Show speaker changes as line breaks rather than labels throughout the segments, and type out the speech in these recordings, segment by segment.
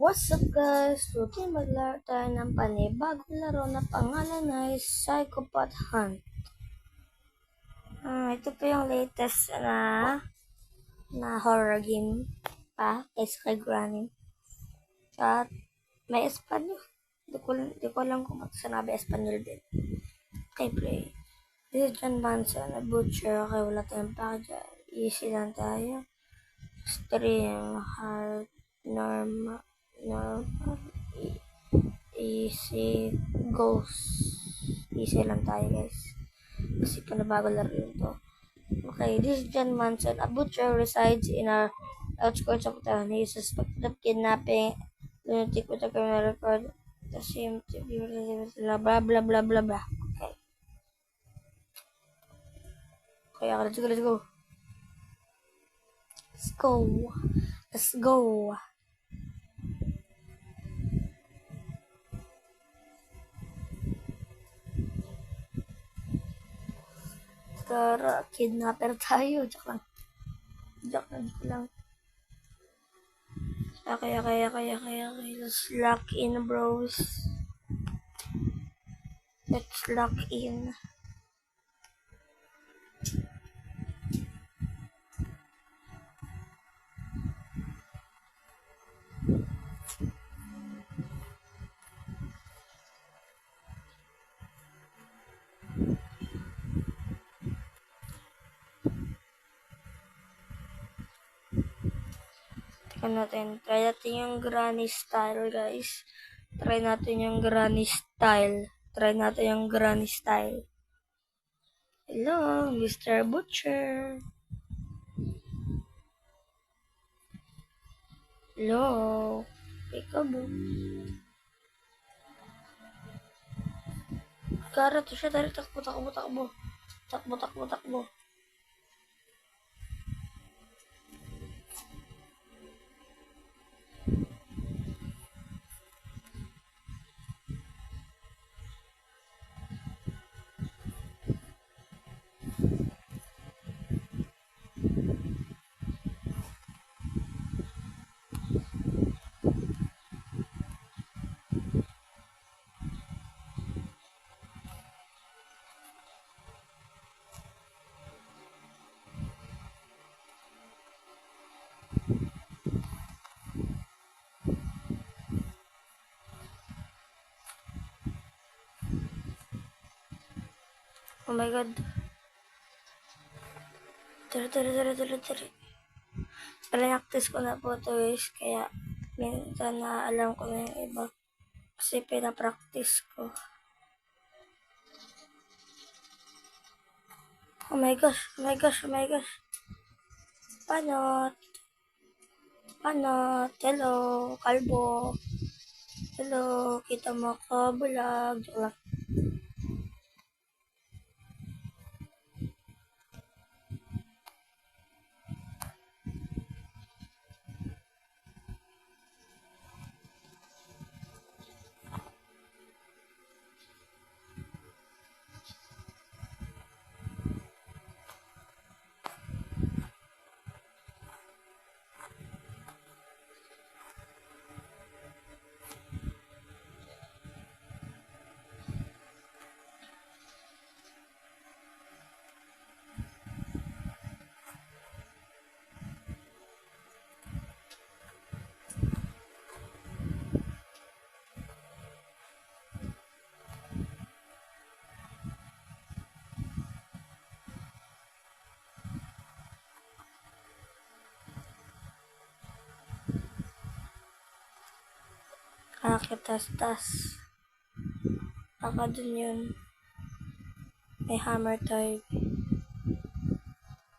What's up guys? Today maglaro tayo ng panibagong laro na pangalan ay Psychopath Hunt. Ito po yung latest na horror game pa kay Sky Granny. At may Espanyol. Di ko alam kung sanabi Espanyol din. Okay, play. This is John Manson, a butcher. Okay, wala tayong package. Easy lang tayo. Stream, hard, normal, easy, ghost. Easy lang tayo guys. Kasi panabago laro yun to. Okay, this is John Manson. A butcher resides in our outskirts of town. He is suspected of kidnapping lunatic with a criminal record. The same to be blah blah blah blah blah blah. Okay, let's go. Let's go. Tara, kidnapper tayo. Joke lang. Okay. Let's lock in, bros. Let's lock in. Try natin yung granny style, guys. Try natin yung granny style. Hello, Mr. Butcher. Hello. Peekaboo. Kara to siya, dari takbo. Takbo. Oh my god. Tara. Practice ko na po ito guys. Kaya minsan na alam ko na yung iba. Kasi pinapractice ko. Oh my gosh. Panot. Hello. Kalbo. Hello. Kita mo ko. Bulag. Joke lang. Tas. Baka dun yun. May hammer tayo.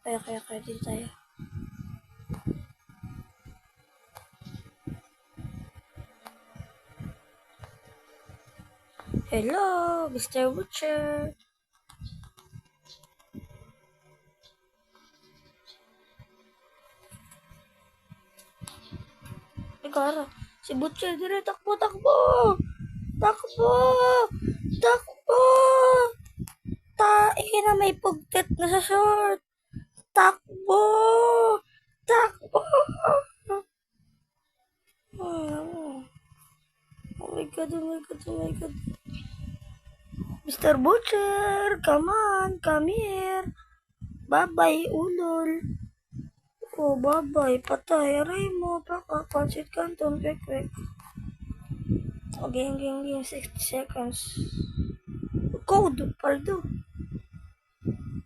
Kaya dito tayo. Hello, Mr. Butcher. Kara, si Butcher dire, takbo. Na may pugtit na sa short. Takbo. Oh my god, oh my god, oh my god. Mr. Butcher, come on, come here. Bye-bye, ulol. Oh, bye-bye, patay. Aray mo, baka, pansit canton, quick. Oh, game, 60 seconds. Code, paldo.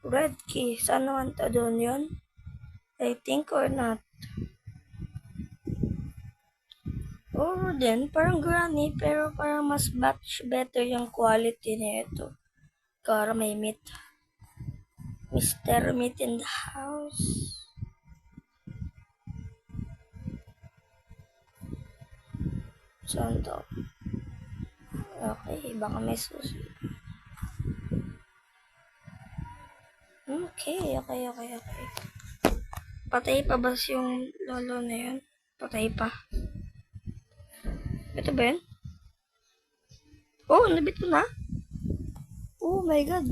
Red key, saan naman ta doon yun? I think or not. Oo din, parang granny, pero parang mas much better yung quality nito. Kara may meat. Mr. Meat in the house. Saan to? Okay, baka may susi. Okay. Patay pa ba yung lolo na yun? Patay pa. Ito ba yun? Oh, nabit ko na? Oh my god.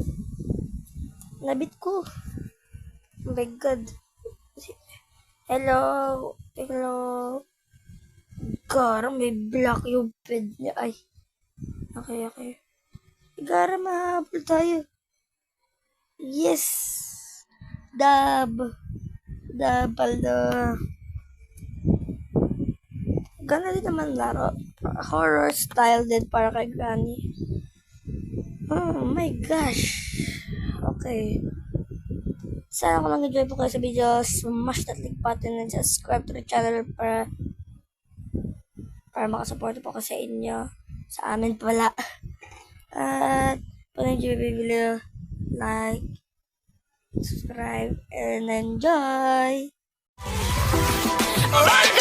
Nabit ko. Oh my god. Hello. Gara, may black yung bed niya. Ay. Okay. Gara, mahabol tayo. Yes. Dab, paldo. Gana din naman laro. Horror style din para kay Granny. Oh my gosh. Okay. Sana kung nag-enjoy po kayo sa video, smash that like button and subscribe to the channel para makasupport po ko sa inyo. Sa amin pala. At kung nag-enjoy yung video, like, subscribe, and enjoy! Alright,